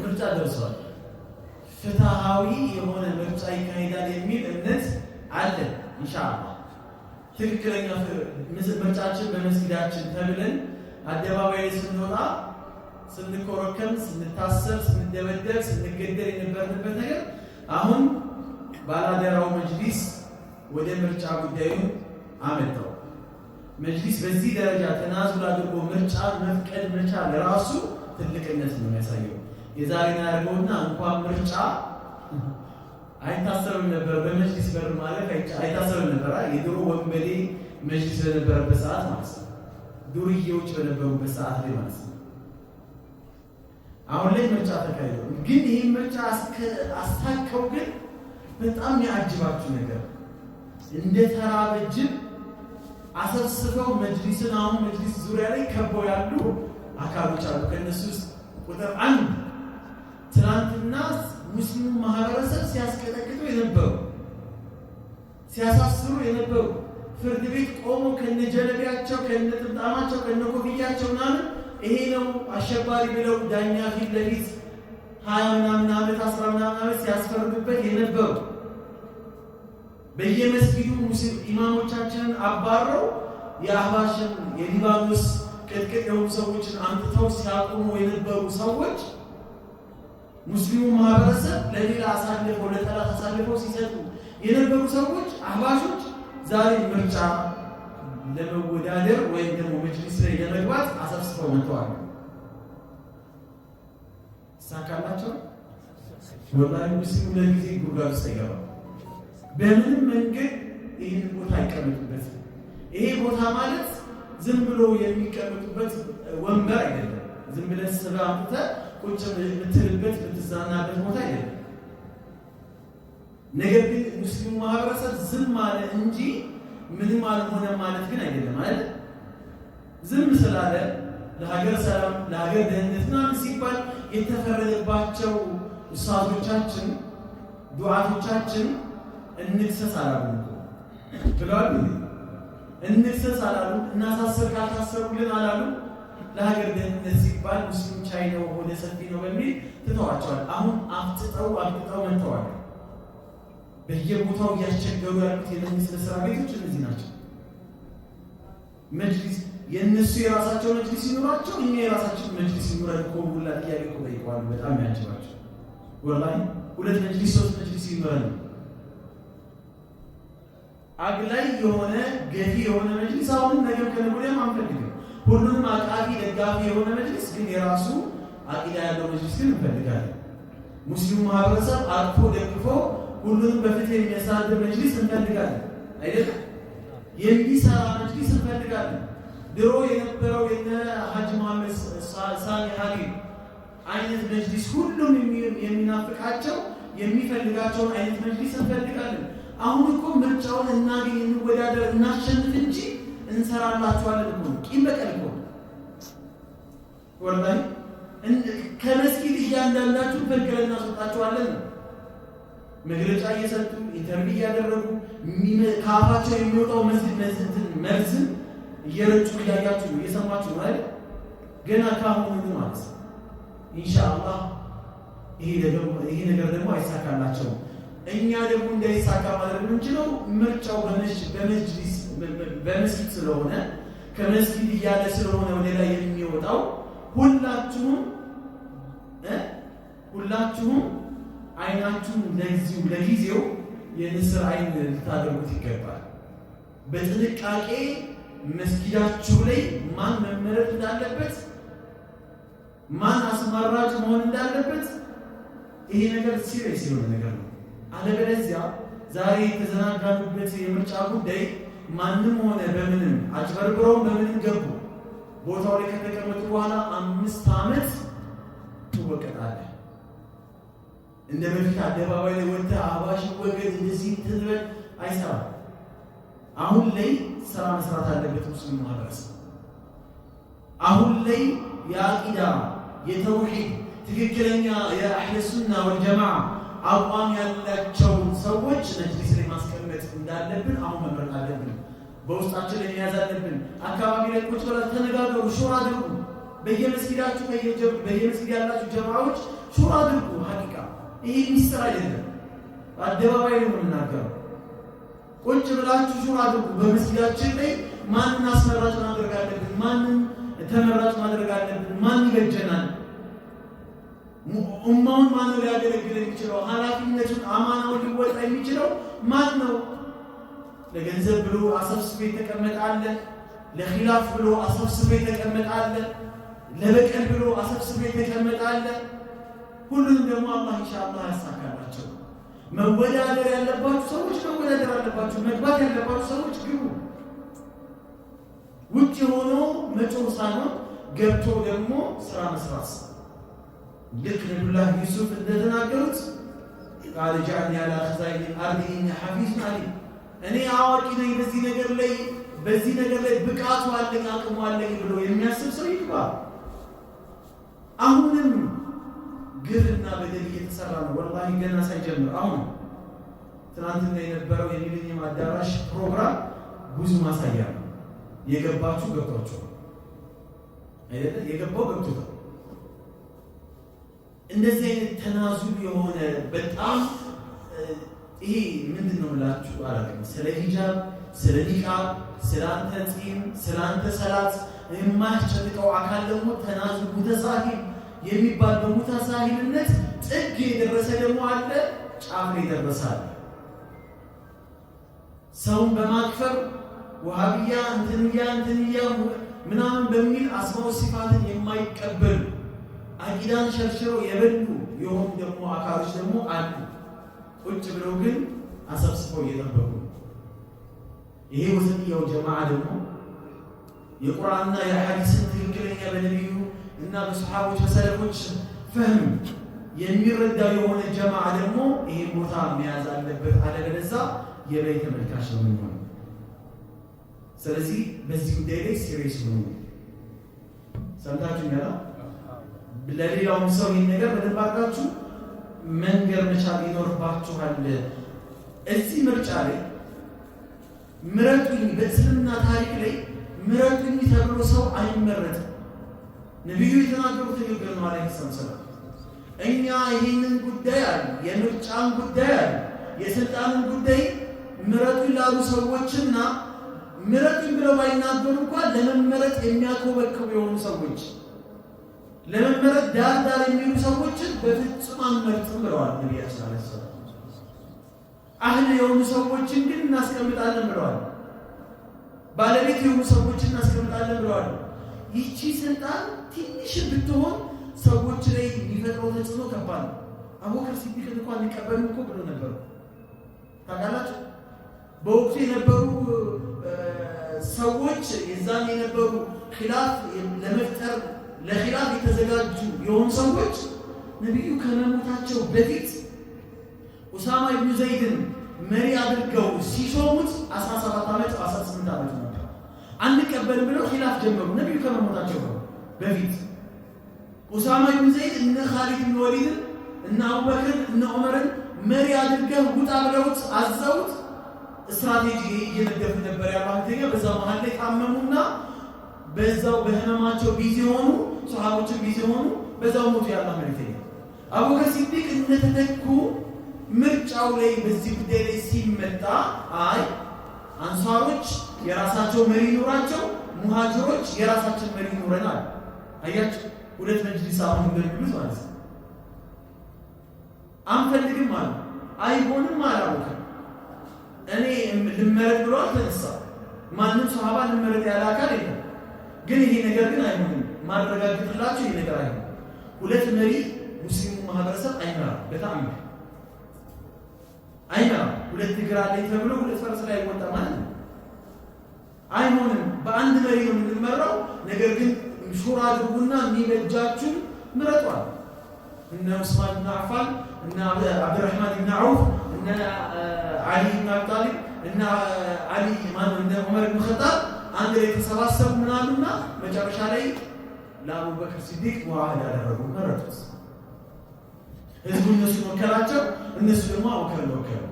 ምርጫ ደርሷል። ፍትሃዊ የሆነ ምርጫ ይካሄዳል የሚል እምነት አለ። ኢንሻአላህ ትክክለኛ ምርጫችን በመስጊዳችን ተብለን አደባባይ ላይ ስንወጣ ስንኮረከም፣ ስንታሰር፣ ስንደበደብ፣ ስንገደል የነበርንበት ነገር አሁን ባላደራው መጅሊስ ወደ ምርጫ ጉዳዩ አመጣው። መጅሊስ በዚህ ደረጃ ተናዙል አድርጎ ምርጫ መፍቀድ መቻል ራሱ ትልቅነት ነው የሚያሳየው። የዛሬን ያደርገውና እንኳን ምርጫ አይታሰብም ነበር፣ በመጅሊስ በር ማለት አይታሰብም ነበር። የድሮ ወንበዴ መጅሊስ በነበረበት ሰዓት ማለት ነው፣ ዱርዬዎች በነበሩበት ሰዓት ላይ ማለት ነው። አሁን ላይ ምርጫ ተካሂዶ ግን ይህ ምርጫ አስታከው ግን በጣም ያጅባችሁ ነገር እንደ ተራበ ጅብ አሰብስበው መጅሊስን አሁን መጅሊስ ዙሪያ ላይ ከበው ያሉ አካሎች አሉ። ከነሱ ውስጥ ቁጥር አንድ ትናንትና ሙስሊሙ ማህበረሰብ ሲያስቀጠቅጡ የነበሩ ሲያሳስሩ የነበሩ ፍርድ ቤት ቆሞ ከነጀለቢያቸው ከነጥምጣማቸው ከነኮፍያቸው ምናምን ይሄ ነው አሸባሪ ብለው ዳኛ ፊት ለፊት 20 ምናምን ዓመት 10 ምናምን ዓመት ሲያስፈርዱበት የነበሩ በየመስጊዱ ሙስሊም ኢማሞቻችንን አባረው የአህባሽን የሊባኖስ ቅጥቅጥ የሆኑ ሰዎችን አምጥተው ሲያቆሙ የነበሩ ሰዎች ሙስሊሙ ማህበረሰብ ለሌላ አሳልፈው ለጠላት አሳልፈው ሲሰጡ የነበሩ ሰዎች አህባሾች ዛሬ ምርጫ ለመወዳደር ወይም ደግሞ መጅሊስ ላይ ለመግባት አሰብስበው መጥተዋል። ሳካላቸው ወላሂ ሙስሊሙ ለጊዜ ጉዳይ ውስጥ አይገባም። በምንም መንገድ ይህን ቦታ አይቀመጡበት። ይሄ ቦታ ማለት ዝም ብሎ የሚቀመጡበት ወንበር አይደለም። ዝም ብለህ ስጋ አምጥተህ ቁጭ የምትልበት የምትዝናናበት ቦታ አይደለም። ነገር ግን ሙስሊሙ ማህበረሰብ ዝም አለ እንጂ ምንም አልሆነ ማለት ግን አይደለም አይደል? ዝም ስላለ ለሀገር ሰላም ለሀገር ደህንነት ምናምን ሲባል የተፈረደባቸው ኡስታዞቻችን ዱዓቶቻችን እንክሰስ አላሉ ብለዋል። እንክሰስ አላሉ፣ እናሳስር ካልታሰሩልን አላሉ። ለሀገር ደህንነት ሲባል ሙስሊም ቻይ ነው ወደ ሰፊ ነው በሚል ትተዋቸዋል። አሁን አፍጥጠው መጥተዋል። በየቦታው እያስቸገሩ ያሉት የመንግስት መስሪያ ቤቶች እነዚህ ናቸው። መጅሊስ የእነሱ የራሳቸው መጅሊስ ሲኖራቸው እኛ የራሳችን መጅሊስ ሲኖረን እኮ ሁላ ጥያቄ እኮ ጠይቀዋል። በጣም ያንችባቸው ወላሂ 2 መጅሊስ 3 መጅሊስ ሲኖረን አግላይ የሆነ ገፊ የሆነ መጅሊስ አሁንም ነገር ከነገ ወዲያም አንፈልግም። ሁሉንም አቃፊ ደጋፊ የሆነ መጅሊስ ግን የራሱ አቂዳ ያለው መጅሊስ ግን እንፈልጋለን። ሙስሊሙ ማህበረሰብ አቅፎ ደግፎ ሁሉንም በፍትህ የሚያሳድር መጅሊስ እንፈልጋለን። አይደለም የሚሰራ መጅሊስ እንፈልጋለን። ድሮ የነበረው የነ ሐጅ መሐመድ ሳኒ ሀሊም አይነት መጅሊስ ሁሉም የሚናፍቃቸው የሚፈልጋቸውን አይነት መጅሊስ እንፈልጋለን። አሁን እኮ ምርጫውን እናገኝ እንወዳደር እናሸንፍ እንጂ እንሰራላችኋለን እኮ ቂም በቀል እኮ ወላሂ ከመስጊድ እያንዳንዳችሁ በቀል እናስወጣችኋለን። መግለጫ እየሰጡ ኢንተርቪው እያደረጉ ከአፋቸው የሚወጣው መርዝን እየረጩ እያያችሁ ነው እየሰማችሁ ነው አይደል? ገና ካሁኑ ማለት ኢንሻአላህ ይሄ ነገር ደግሞ አይሳካላቸውም። እኛ ደግሞ እንዳይሳካ ማድረግ የምንችለው ምርጫው በመጅሊስ በመስጊድ ስለሆነ ከመስጊድ እያለ ስለሆነ ወደ ላይ የሚወጣው ሁላችሁም አይናችሁን ለጊዜው የንስር አይን ልታደርጉት ይገባል። በጥንቃቄ መስጊዳችሁ ላይ ማን መመረጥ እንዳለበት ማን አስመራጭ መሆን እንዳለበት ይሄ ነገር ሲሪየስ የሆነ ነገር ነው። አለበለዚያ ዛሬ የተዘናጋኑበት የምርጫ ጉዳይ ማንም ሆነ በምንም አጭበርብረው በምንም ገቡ ቦታው ላይ ከተቀመጡ በኋላ 5 ዓመት ትወቀጣለህ። እንደ በፊት አደባባይ ላይ ወጥተህ አባሽ ወገድ እንደዚህ ትዝበል አይሰራም። አሁን ላይ ስራ መስራት አለበት ሙስሊም ማህበረሰብ። አሁን ላይ የአቂዳ የተውሂድ ትክክለኛ የአህለ ሱና ወልጀማዓ አቋም ያላቸው ሰዎች መጅሊስ ላይ ማስቀመጥ እንዳለብን አሁን መምረጥ አለብን። በውስጣችን ላይ መያዝ አለብን። አካባቢ ላይ ቁጭ ብላችሁ ተነጋገሩ፣ ሹራ አድርጉ። በየመስጊዳችሁ በየመስጊድ ያላችሁ ጀማዓዎች ሹራ አድርጉ። ሐቂቃ ይሄ ሚስጥር አይደለም፣ አደባባይ ነው የምናገረው። ቁጭ ብላችሁ ሹራ አድርጉ። በመስጊዳችን ላይ ማንን አስመራጭ ማድረግ አለብን? ማንን ተመራጭ ማድረግ አለብን? ማን ይበጀናል? ኡማውን ማን ነው ሊያገለግል የሚችለው? ኃላፊነቱን አማናውን ሊወጣ የሚችለው ማን ነው? ለገንዘብ ብሎ አሰብስቦ የተቀመጠ አለ። ለኺላፍ ብሎ አሰብስቦ የተቀመጠ አለ። ለበቀል ብሎ አሰብስቦ የተቀመጠ አለ። ሁሉንም ደግሞ አላህ ኢንሻአላህ ያሳካላቸው። መወዳደር ያለባችሁ ሰዎች መወዳደር አለባችሁ። መግባት ያለባችሁ ሰዎች ግቡ። ውጭ ሆኖ መጮህ ሳይሆን ገብቶ ደግሞ ስራ መስራት። ልክ ነብዩላህ ዩሱፍ እንደተናገሩት ቃል ጃዕልኒ ዐላ ኸዛኢኒ አርዲ ኢኒ ሐፊዙን ዐሊም፣ እኔ አዋቂ ነኝ በዚህ ነገር ላይ ብቃቱ አለኝ አቅሙ አለኝ ብሎ የሚያስብ ሰው ይግባ። አሁንም ግፍና በደል እየተሰራ ነው። ወላሂ ገና ሳይጀምር አሁን ትናንትና የነበረው የሚሊኒየም አዳራሽ ፕሮግራም ብዙ ማሳያ ነው። የገባችሁ ገብቷችሁ አይደለ? የገባው ገብቶታል። እንደዚህ አይነት ተናዙል የሆነ በጣም ይሄ ምንድነው ብላችሁ አላውቅም። ስለ ሂጃብ፣ ስለ ኒቃብ፣ ስለ አንተ ጺም፣ ስለ አንተ ሰላት የማያስጨንቀው አካል ደግሞ ተናዙል ሙተሳሂል የሚባል በሙተሳሂልነት ጥግ የደረሰ ደግሞ አለ፣ ጫፍ የደረሰ አለ። ሰውን በማክፈር ወሃቢያ እንትንያ ምናምን በሚል አስማው ሲፋትን የማይቀበሉ አቂዳን ሸርሽረው የበሉ የሆኑ ደግሞ አካሎች ደግሞ አሉ። ቁጭ ብለው ግን አሰብስበው እየጠበቁ። ይሄ ወሰንያው ጀማዓ ደግሞ የቁርአንና የሐዲስን ትክክለኛ በነቢዩ እና በሰሃቦች በሰለፎች ፈህም የሚረዳው የሆነ ጀማዓ ደግሞ ይሄ ቦታ መያዝ አለበት። አለበለዚያ የበይ ተመልካች ነው የሚሆነው። ስለዚህ በዚህ ጉዳይ ላይ ሲሪየስ ሁኑ። ሰምታችሁኛል? ለሌላውም ሰው ይህን ነገር በደንብ አድርጋችሁ መንገር መቻል ይኖርባችኋል። እዚህ ምርጫ ላይ ምረጡኝ፣ በእስልምና ታሪክ ላይ ምረጡኝ ተብሎ ሰው አይመረጥም። ነቢዩ የተናገሩት ንግግር ነው አለይሂ ሰላም። እኛ ይህንን ጉዳይ አለ፣ የምርጫን ጉዳይ አለ፣ የስልጣንን ጉዳይ ምረጡኝ ላሉ ሰዎችና ምረጡኝ ብለው ባይናገሩ እንኳን ለመመረጥ የሚያኮበክቡ የሆኑ ሰዎች፣ ለመመረጥ ዳር የሚሉ ሰዎችን በፍጹም አንመርጥም ብለዋል ነቢያችን አለይሂ ሰላም። አህል የሆኑ ሰዎችን ግን እናስቀምጣለን ብለዋል። ባለቤት የሆኑ ሰዎችን እናስቀምጣለን ብለዋል። ይቺ ስልጣን ትንሽ ብትሆን ሰዎች ላይ የሚፈጥረው ተጽዕኖ ከባድ ነው። አቡበክር ሲዲቅ እንኳን ሊቀበሉ እኮ ብሎ ነበሩ። ታውቃላችሁ? በወቅቱ የነበሩ ሰዎች የዛን የነበሩ ኺላፍ ለመፍጠር ለኺላፍ የተዘጋጁ የሆኑ ሰዎች ነቢዩ ከመሞታቸው በፊት ኡሳማ ኢብኑ ዘይድን መሪ አድርገው ሲሾሙት 17 ዓመት 18 ዓመት ነበር። አንቀበልም ብለው ኺላፍ ጀመሩ ነቢዩ ከመሞታቸው በፊት። ኡሳማ ኢብኑ ዘይድ እነ ኻሊድ ኢብኑ ወሊድን እነ አቡበክርን እነ ዑመርን መሪ አድርገው ውጣ ብለውት አዘውት ስትራቴጂ እየነደፉ ነበር ያባህተኛ። በዛ መሃል ላይ ታመሙና በዛው በህመማቸው ቢዚ ሆኑ፣ ሱሐቦችን ቢዚ ሆኑ፣ በዛው ሞቱ። ያላህ መልእክተኛ አቡበክር ሲዲቅ እንደተተኩ ምርጫው ላይ በዚህ ጉዳይ ላይ ሲመጣ አይ አንሳሮች የራሳቸው መሪ ይኖራቸው፣ ሙሃጅሮች የራሳችን መሪ ይኖረናል። አያችሁ ሁለት መጅሊስ አሁን እንደሚሉት ማለት ነው። አንፈልግም አሉ፣ አይሆንም አላውቅም። እኔ ልመረጥ ብሎ አልተነሳ። ማንም ሱሐባ ልመረጥ ያለ አካል የለም። ግን ይሄ ነገር ግን አይሆንም፣ ማረጋግጥላችሁ ይሄ ነገር አይሆንም። ሁለት መሪ ሙስሊሙ ማህበረሰብ አይመራም፣ በጣም አይመራም። ሁለት እግር አለኝ ተብሎ ሁለት ፈረስ ላይ ወጣ ማለት ነው። አይሆንም። በአንድ መሪ ነው የምንመራው። ነገር ግን ሹራ አድርጉና የሚበጃችሁን ምረጧል። እነ ዑስማን ብን አፋን እነ አብዱራህማን ብን ዐውፍ እነ ዓሊ ብን አቢ ጣሊብ እነ ዓሊ ማን እነ ዑመር ብን ኸጣብ አንድ ላይ ተሰባሰቡ ምናሉና መጨረሻ ላይ ለአቡበክር ሲዲቅ ሙዓህድ ያደረጉ መረጡት። ህዝቡ እነሱ ወከላቸው፣ እነሱ ደግሞ አቡበክር ወከሉ።